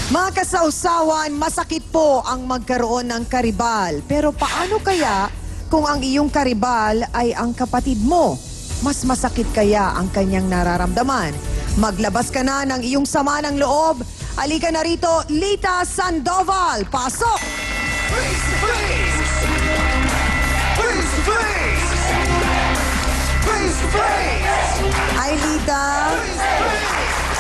Mga kasausawan, masakit po ang magkaroon ng karibal. Pero paano kaya kung ang iyong karibal ay ang kapatid mo? Mas masakit kaya ang kanyang nararamdaman? Maglabas ka na ng iyong sama ng loob. Halika na rito, Lita Sandoval. Pasok! Face to face! Face to face! Face to face! Ay, Lita,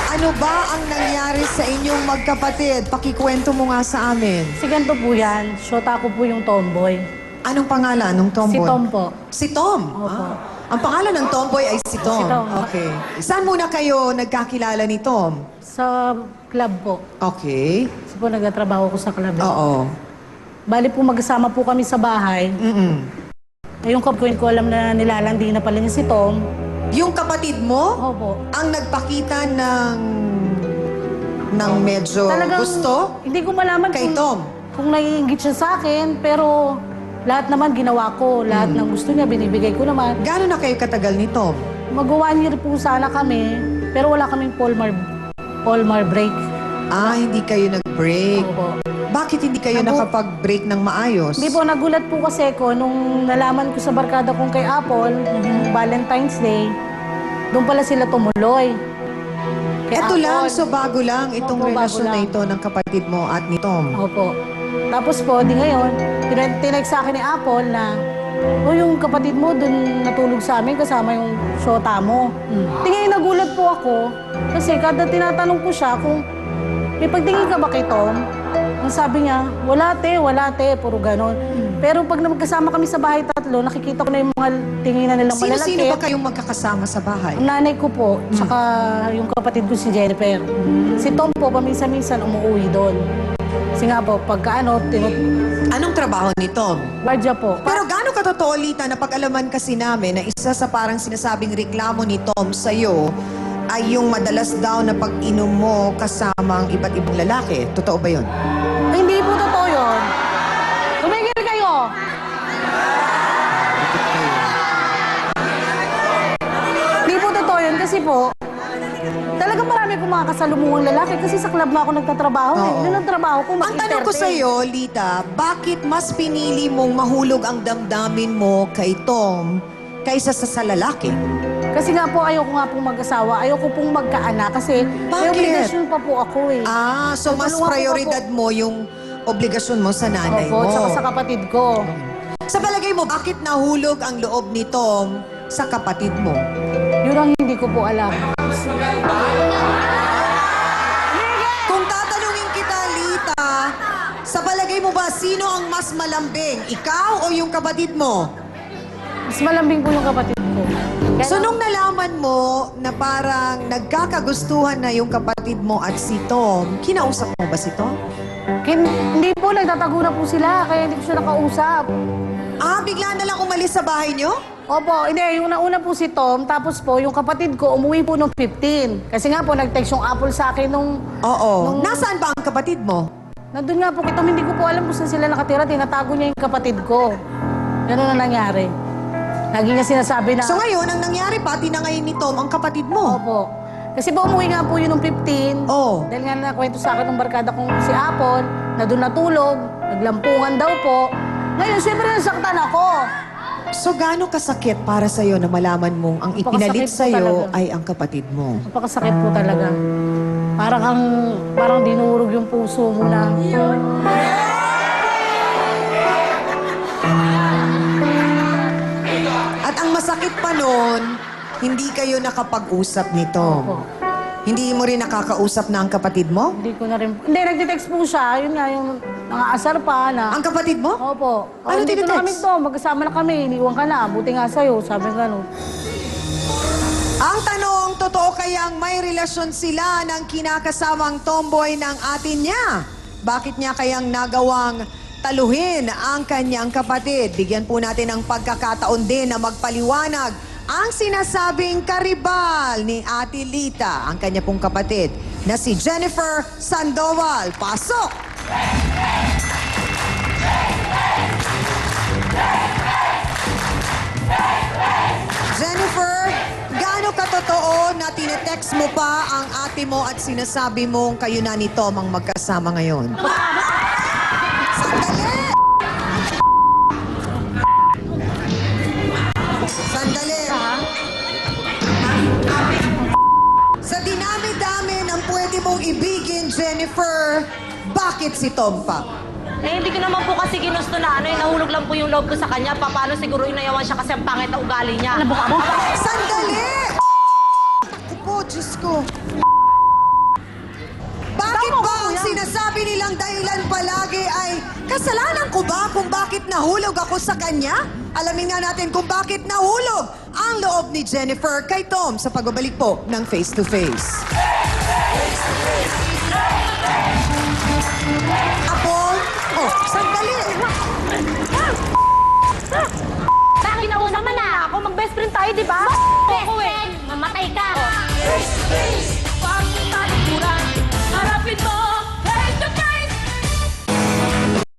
ano ba ang nangyari sa inyong magkapatid? Pakikwento mo nga sa amin. Si ganito po yan. Shota ko po yung tomboy. Anong pangalan ng tomboy? Si Tom po. Si Tom? Opo. Ang pangalan ng tomboy ay si Tom. Si Tom. Okay. Saan muna kayo nagkakilala ni Tom? Sa club po. Okay. Kasi po nagtatrabaho ko sa club. Oo. Bali po magkasama po kami sa bahay. Yung kapatid ko alam na nilalandi na pala niya si Tom. Yung kapatid mo, Opo. ang nagpakita ng medyo gusto Hindi ko malaman kay Tom. kung naiingit siya sa akin, pero lahat naman ginawa ko. Lahat ng gusto niya, binibigay ko naman. Gano'n na kayo katagal ni Tom? Mag-1 year po sana kami, pero wala kaming Palmar break. Hindi kayo nag-break. Opo. Bakit hindi kayo nakapag-break ng maayos? Hindi po, nagulat po kasi ko nung nalaman ko sa barkada kong kay Apple, Valentine's Day, doon pala sila tumuloy. Kay Ito lang, Apple. so bago lang itong Opo, bago relasyon na lang. ito ng kapatid mo at ni Tom. Opo. Tapos po, di ngayon, tinext sa akin ni Apple na, yung kapatid mo doon natulog sa amin kasama yung shota mo. Di ngayon nagulat po ako kasi kada tinatanong ko siya kung may pagtingin ka ba kay Tom? Ang sabi niya, wala te, puro ganon. Pero pag magkasama kami sa bahay tatlo, nakikita ko na yung mga tinginan nilang malalaki. Sino-sino ba kayong magkakasama sa bahay? Ang nanay ko po, tsaka yung kapatid ko si Jennifer. Si Tom po, paminsan-minsan umuwi doon. Kasi nga po, pagka Anong trabaho ni Tom? guardia po. Pero gaano katotoo, Lita, na pag-alaman kasi namin na isa sa parang sinasabing reklamo ni Tom sa'yo ay yung madalas daw na pag-inom mo kasama ang iba't ibang lalaki. Totoo ba yun? Ay, hindi po totoo yun. Tumigil kayo! Hindi po totoo yun kasi po, talagang marami po mga kasalumuhang lalaki kasi sa club na ako nagtatrabaho. Oo. Yun ang trabaho ko, Ang tanong ko sa'yo, Lita, bakit mas pinili mong mahulog ang damdamin mo kay Tom kaysa sa lalaki? Kasi nga po, ayoko nga pong mag-asawa. Ayoko pong magkaanak kasi may Bakit? obligasyon pa po ako eh. So mas Tutulungan ko pa prioridad mo yung obligasyon mo sa nanay Opo, mo. tsaka sa kapatid ko. Sa palagay mo, bakit nahulog ang loob ni Tom sa kapatid mo? Yun ang hindi ko po alam. Kung tatanungin kita, Lita, sa palagay mo ba, sino ang mas malambing? Ikaw o yung kapatid mo? Mas malambing po yung kapatid ko. Kaya So nung nalaman mo na parang nagkakagustuhan na yung kapatid mo at si Tom, kinausap mo ba si Tom? Hindi po, nagtatago na po sila, kaya hindi ko siya nakausap. Bigla na lang umalis sa bahay nyo? Opo, hindi, yung nauna po si Tom, tapos po yung kapatid ko umuwi po nung 15. Kasi nga po, nag-text yung Apple sa akin nung... Oo. Nasaan ba ang kapatid mo? Nandun nga po kay Tom, hindi ko po alam kung saan sila nakatira, tinatago niya yung kapatid ko. Ganun na nangyari. Lagi niya sinasabi na... So ngayon, ang nangyari pati na ngayon ni Tom ang kapatid mo. Opo. Kasi po umuwi nga po yun nung 15. Oo. Dahil nga nakwento sa akin ng barkada kong si Apple, na doon natulog, naglampungan daw po. Ngayon, siyempre nasaktan ako. So gaano kasakit para sa'yo na malaman mong ang ipinalit Napakasakit po sa'yo talaga. ay ang kapatid mo? Napakasakit po talaga. Parang dinurog yung puso mo na. At ang masakit pa noon, hindi kayo nakapag-usap nito. Opo. Hindi mo rin nakakausap na ang kapatid mo? Hindi ko na rin... Hindi, nagtitext po siya. Yun nga, yung nangaasar pa na... Ang kapatid mo? Opo. Ano dito na kami tinitext? to, magkasama na kami. Iniwan ka na. Buti nga sa'yo. Sabi nga no. Ang tanong, totoo kayang may relasyon sila ng kinakasamang tomboy ng atin niya? Bakit niya kayang nagawang taluhin ang kanyang kapatid? Bigyan po natin ng pagkakataon din na magpaliwanag ang sinasabing karibal ni Ate Lita, ang kanya pong kapatid, na si Jennifer Sandoval. Pasok! Jennifer, gaano katotoo na tinetext mo pa ang ate mo at sinasabi mong kayo na ni Tom ang magkasama ngayon? Sandali! Sandali. Sa dinami-dami ng pwede mong ibigin, Jennifer, bakit si Tom pa? Eh, hindi ko naman po kasi ginusto na nahulog lang po yung loob ko sa kanya. Paano siguro inayawan siya kasi ang pangit na ugali niya. Sandali! Ako po, Diyos ko. Bakit ba ang sinasabi nilang dahilan palagi ay kasalanan ko ba kung bakit nahulog ako sa kanya? Alamin nga natin kung bakit nahulog ang loob ni Jennifer kay Tom sa pagbabalik po ng Face to Face. Apol? Oh, sandali! Bakit nauna man na ako? Mag-best friend tayo, di ba? Best friend, mamatay ka. Harapin mo